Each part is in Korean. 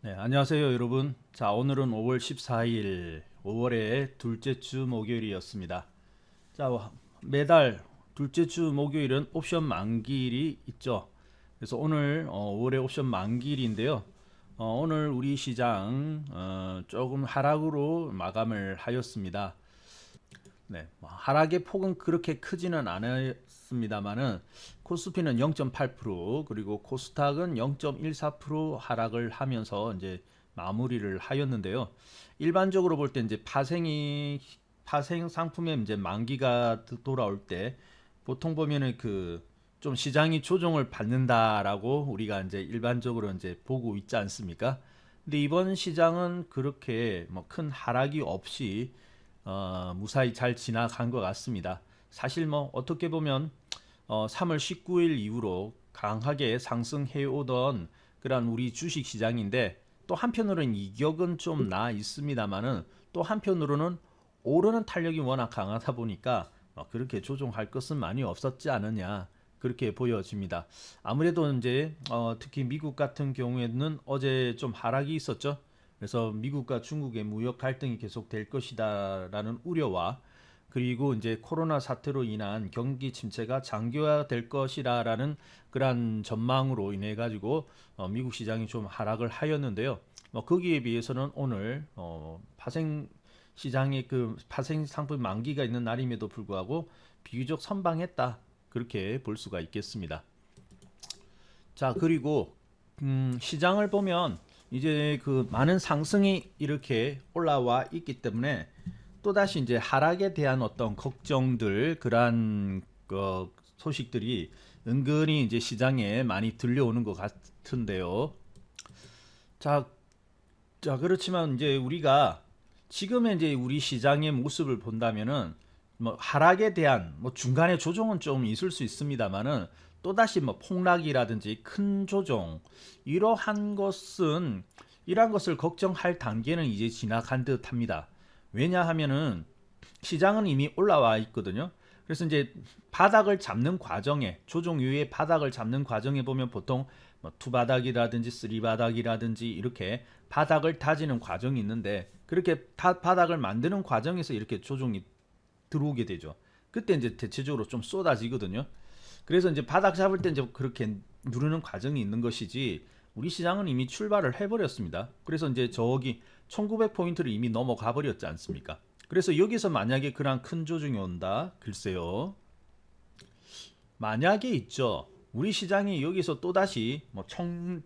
네, 안녕하세요, 여러분. 자, 오늘은 5월 14일, 5월의 둘째 주 목요일이었습니다. 자, 매달 둘째 주 목요일은 옵션 만기일이 있죠. 그래서 오늘 5월의 옵션 만기일인데요. 오늘 우리 시장 조금 하락으로 마감을 하였습니다. 네, 하락의 폭은 그렇게 크지는 않았습니다만은 코스피는 0.8% 그리고 코스닥은 0.14% 하락을 하면서 이제 마무리를 하였는데요. 일반적으로 볼 때 이제 파생 상품의 이제 만기가 돌아올 때 보통 보면은 그 좀 시장이 조정을 받는다라고 우리가 이제 일반적으로 이제 보고 있지 않습니까? 근데 이번 시장은 그렇게 뭐 큰 하락이 없이 무사히 잘 지나간 것 같습니다. 사실 뭐 어떻게 보면 3월 19일 이후로 강하게 상승해 오던 그런 우리 주식 시장인데 또 한편으로는 이격은 좀 나 있습니다만은 또 한편으로는 오르는 탄력이 워낙 강하다 보니까 그렇게 조종할 것은 많이 없었지 않느냐 그렇게 보여집니다. 아무래도 이제 특히 미국 같은 경우에는 어제 좀 하락이 있었죠. 그래서 미국과 중국의 무역 갈등이 계속될 것이다라는 우려와 그리고 이제 코로나 사태로 인한 경기 침체가 장기화될 것이라라는 그러한 전망으로 인해 가지고 미국 시장이 좀 하락을 하였는데요. 거기에 비해서는 오늘 파생 시장의 그 파생 상품 만기가 있는 날임에도 불구하고 비교적 선방했다 그렇게 볼 수가 있겠습니다. 자, 그리고 시장을 보면 이제 그 많은 상승이 이렇게 올라와 있기 때문에 또다시 이제 하락에 대한 어떤 걱정들 그러한 소식들이 은근히 이제 시장에 많이 들려오는 것 같은데요. 자, 그렇지만 이제 우리가 지금의 이제 우리 시장의 모습을 본다면은 뭐 하락에 대한 뭐 중간에 조정은 좀 있을 수 있습니다만은 또다시 뭐 폭락이라든지 큰 조정 이러한 것은 이러한 것을 걱정할 단계는 이제 지나간 듯합니다. 왜냐하면은 시장은 이미 올라와 있거든요. 그래서 이제 바닥을 잡는 과정에 조정 이후에 바닥을 잡는 과정에 보면 보통 뭐 투바닥이라든지 쓰리바닥이라든지 이렇게 바닥을 다지는 과정이 있는데 그렇게 바닥을 만드는 과정에서 이렇게 조정이 들어오게 되죠. 그때 이제 대체적으로 좀 쏟아지거든요. 그래서 이제 바닥 잡을 때 이제 그렇게 누르는 과정이 있는 것이지 우리 시장은 이미 출발을 해버렸습니다. 그래서 이제 저기 1900포인트를 이미 넘어가 버렸지 않습니까? 그래서 여기서 만약에 그런 큰 조정이 온다, 글쎄요. 만약에 있죠. 우리 시장이 여기서 또다시 뭐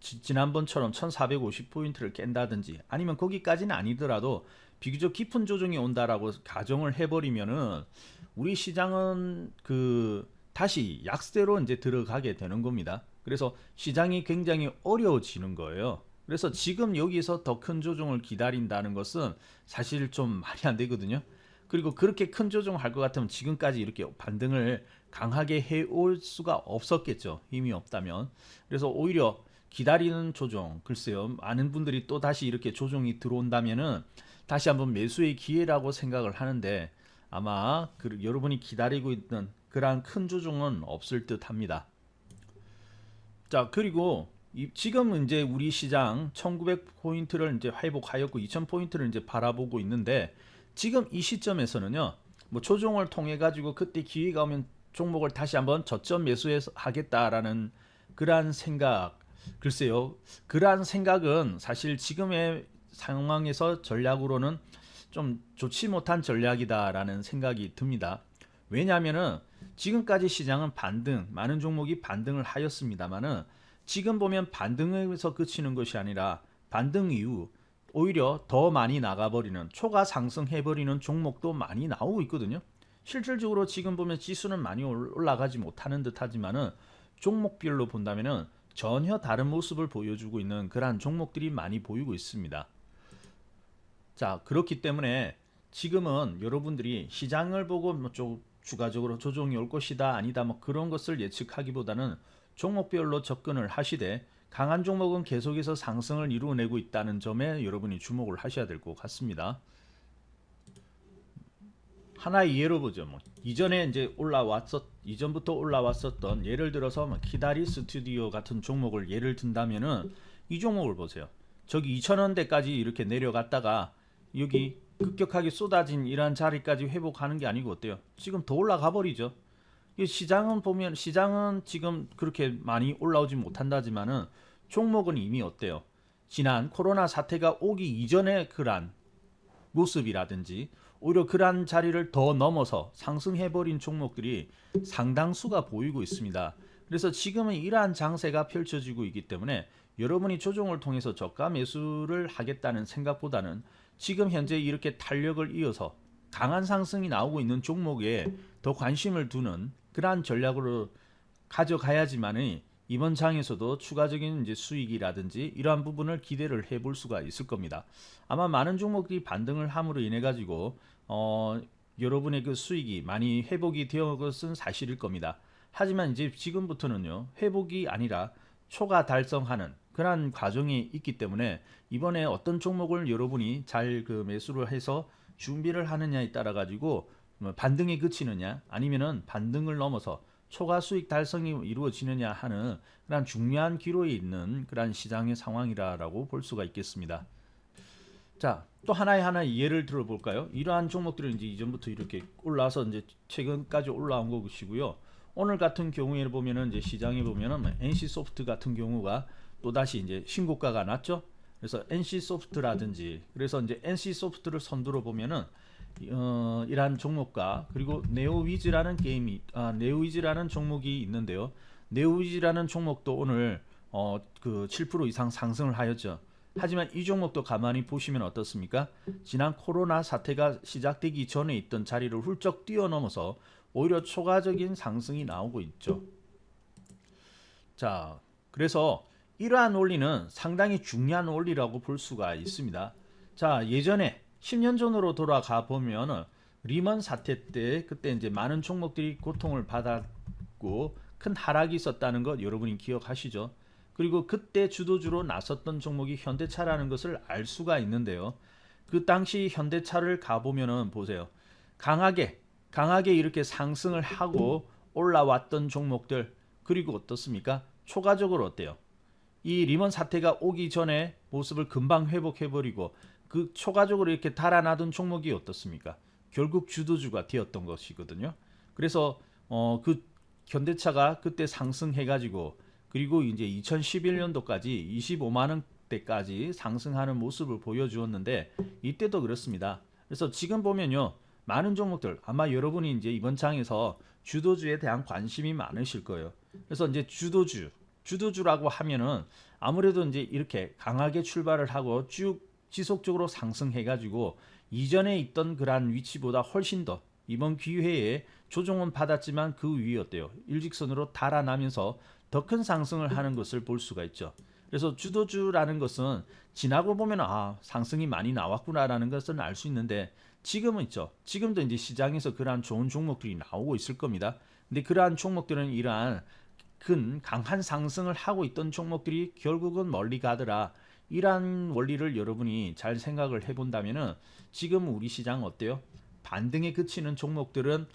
지난번처럼 1450포인트를 깬다든지 아니면 거기까지는 아니더라도 비교적 깊은 조정이 온다라고 가정을 해버리면은 우리 시장은 그 다시 약세로 이제 들어가게 되는 겁니다. 그래서 시장이 굉장히 어려워지는 거예요. 그래서 지금 여기서 더 큰 조정을 기다린다는 것은 사실 좀 말이 안 되거든요. 그리고 그렇게 큰 조정을 할 것 같으면 지금까지 이렇게 반등을 강하게 해올 수가 없었겠죠. 힘이 없다면. 그래서 오히려 기다리는 조정, 글쎄요. 많은 분들이 또 다시 이렇게 조정이 들어온다면은 다시 한번 매수의 기회라고 생각을 하는데 아마 여러분이 기다리고 있던 그러한 큰 조정은 없을 듯 합니다. 자, 그리고 지금 이제 우리 시장 1900포인트를 이제 회복하였고 2000포인트를 이제 바라보고 있는데 지금 이 시점에서는요. 뭐 조정을 통해 가지고 그때 기회가 오면 종목을 다시 한번 저점 매수해서 하겠다라는 그러한 생각 글쎄요. 그러한 생각은 사실 지금의 상황에서 전략으로는 좀 좋지 못한 전략이다라는 생각이 듭니다. 왜냐하면은 지금까지 시장은 반등, 많은 종목이 반등을 하였습니다만은 지금 보면 반등에서 그치는 것이 아니라 반등 이후 오히려 더 많이 나가버리는 초과 상승해버리는 종목도 많이 나오고 있거든요. 실질적으로 지금 보면 지수는 많이 올라가지 못하는 듯하지만은 종목별로 본다면은 전혀 다른 모습을 보여주고 있는 그러한 종목들이 많이 보이고 있습니다. 자, 그렇기 때문에 지금은 여러분들이 시장을 보고 뭐좀 추가적으로 조정이 올 것이다 아니다 뭐 그런 것을 예측하기보다는 종목별로 접근을 하시되 강한 종목은 계속해서 상승을 이루어내고 있다는 점에 여러분이 주목을 하셔야 될 것 같습니다. 하나의 예로 보죠. 뭐 이전에 이제 이전부터 올라왔었던 예를 들어서 뭐 키다리 스튜디오 같은 종목을 예를 든다면은 이 종목을 보세요. 저기 2,000원대까지 이렇게 내려갔다가 여기 급격하게 쏟아진 이러한 자리까지 회복하는 게 아니고 어때요? 지금 더 올라가 버리죠. 이 시장은 보면 시장은 지금 그렇게 많이 올라오지 못한다지만은 종목은 이미 어때요? 지난 코로나 사태가 오기 이전의 그런 모습이라든지 오히려 그러한 자리를 더 넘어서 상승해버린 종목들이 상당수가 보이고 있습니다. 그래서 지금은 이러한 장세가 펼쳐지고 있기 때문에 여러분이 조정을 통해서 저가 매수를 하겠다는 생각보다는 지금 현재 이렇게 탄력을 이어서 강한 상승이 나오고 있는 종목에 더 관심을 두는 그러한 전략으로 가져가야지만은 이번 장에서도 추가적인 이제 수익이라든지 이러한 부분을 기대를 해볼 수가 있을 겁니다. 아마 많은 종목들이 반등을 함으로 인해 가지고 여러분의 그 수익이 많이 회복이 되어 것은 사실일 겁니다. 하지만 이제 지금부터는요 회복이 아니라 초과 달성하는 그러한 과정이 있기 때문에 이번에 어떤 종목을 여러분이 잘 그 매수를 해서 준비를 하느냐에 따라 가지고 반등에 그치느냐 아니면은 반등을 넘어서 초과 수익 달성이 이루어지느냐 하는 그런 중요한 기로에 있는 그런 시장의 상황이라고 볼 수가 있겠습니다. 자, 또 하나의 예를 들어볼까요? 이러한 종목들은 이제 이전부터 이렇게 올라서 이제 최근까지 올라온 것이고요. 오늘 같은 경우에 보면은 이제 시장에 보면은 NC 소프트 같은 경우가 또 다시 이제 신고가가 났죠. 그래서 NC 소프트라든지 그래서 이제 NC 소프트를 선두로 보면은 이러한 종목과 그리고 네오위즈라는 네오위즈라는 종목이 있는데요. 네오위즈라는 종목도 오늘 그 7% 이상 상승을 하였죠. 하지만 이 종목도 가만히 보시면 어떻습니까? 지난 코로나 사태가 시작되기 전에 있던 자리를 훌쩍 뛰어넘어서 오히려 초과적인 상승이 나오고 있죠. 자, 그래서 이러한 원리는 상당히 중요한 원리라고 볼 수가 있습니다. 자, 예전에 10년 전으로 돌아가 보면 리먼 사태 때 그때 이제 많은 종목들이 고통을 받았고 큰 하락이 있었다는 것 여러분이 기억하시죠? 그리고 그때 주도주로 나섰던 종목이 현대차라는 것을 알 수가 있는데요. 그 당시 현대차를 가보면은 보세요. 강하게 이렇게 상승을 하고 올라왔던 종목들 그리고 어떻습니까? 초과적으로 어때요? 이 리먼 사태가 오기 전에 모습을 금방 회복해버리고 그 초과적으로 이렇게 달아나던 종목이 어떻습니까? 결국 주도주가 되었던 것이거든요. 그래서 그 현대차가 그때 상승해가지고 그리고 이제 2011년도까지 25만 원대까지 상승하는 모습을 보여주었는데 이때도 그렇습니다. 그래서 지금 보면요. 많은 종목들 아마 여러분이 이제 이번 장에서 주도주에 대한 관심이 많으실 거예요. 그래서 이제 주도주라고 하면은 아무래도 이제 이렇게 강하게 출발을 하고 쭉 지속적으로 상승해가지고 이전에 있던 그러한 위치보다 훨씬 더 이번 기회에 조정은 받았지만 그 위에 어때요? 일직선으로 달아나면서 더 큰 상승을 하는 것을 볼 수가 있죠. 그래서 주도주라는 것은 지나고 보면 상승이 많이 나왔구나라는 것은 알 수 있는데 지금은 있죠. 지금도 이제 시장에서 그러한 좋은 종목들이 나오고 있을 겁니다. 근데 그러한 종목들은 이러한 강한 상승을 하고 있던 종목들이 결국은 멀리 가더라. 이러한 원리를 여러분이 잘 생각을 해본다면은 지금 우리 시장 어때요? 반등에 그치는 종목들은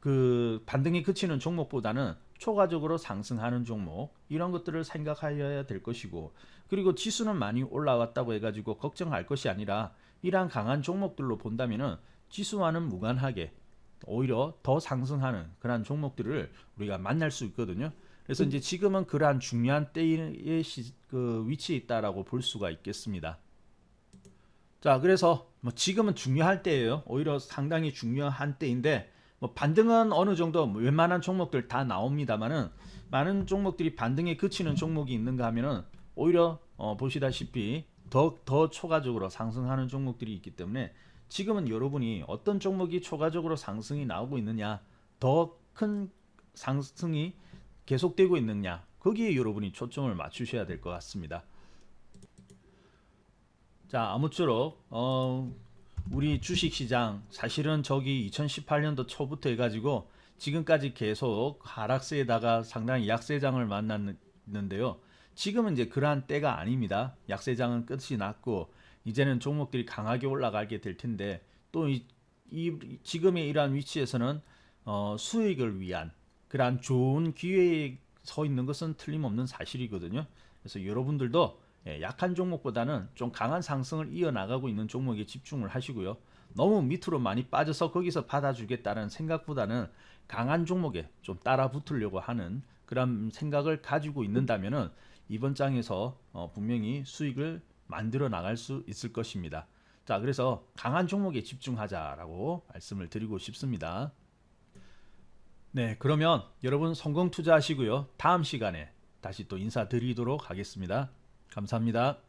그 반등에 그치는 종목보다는 초과적으로 상승하는 종목 이런 것들을 생각하여야 될 것이고 그리고 지수는 많이 올라왔다고 해가지고 걱정할 것이 아니라 이러한 강한 종목들로 본다면은 지수와는 무관하게 오히려 더 상승하는 그러한 종목들을 우리가 만날 수 있거든요. 그래서 이제 지금은 그러한 중요한 때의 그 위치에 있다라고 볼 수가 있겠습니다. 자, 그래서 뭐 지금은 중요할 때예요. 오히려 상당히 중요한 때인데 뭐 반등은 어느 정도 웬만한 종목들 다 나옵니다만은 많은 종목들이 반등에 그치는 종목이 있는가 하면은 오히려 보시다시피 더 초과적으로 상승하는 종목들이 있기 때문에 지금은 여러분이 어떤 종목이 초과적으로 상승이 나오고 있느냐 더 큰 상승이 계속되고 있느냐 거기에 여러분이 초점을 맞추셔야 될 것 같습니다. 자, 아무쪼록 우리 주식시장 사실은 저기 2018년도 초부터 해가지고 지금까지 계속 하락세에다가 상당히 약세장을 만났는데요. 지금은 이제 그러한 때가 아닙니다. 약세장은 끝이 났고 이제는 종목들이 강하게 올라가게 될 텐데 또 지금의 이러한 위치에서는 수익을 위한 그러한 좋은 기회에 서 있는 것은 틀림없는 사실이거든요. 그래서 여러분들도 약한 종목보다는 좀 강한 상승을 이어나가고 있는 종목에 집중을 하시고요. 너무 밑으로 많이 빠져서 거기서 받아주겠다는 생각보다는 강한 종목에 좀 따라 붙으려고 하는 그런 생각을 가지고 있는다면은 이번 장에서 분명히 수익을 만들어 나갈 수 있을 것입니다. 자, 그래서 강한 종목에 집중하자라고 말씀을 드리고 싶습니다. 네, 그러면 여러분 성공 투자하시고요. 다음 시간에 다시 또 인사드리도록 하겠습니다. 감사합니다.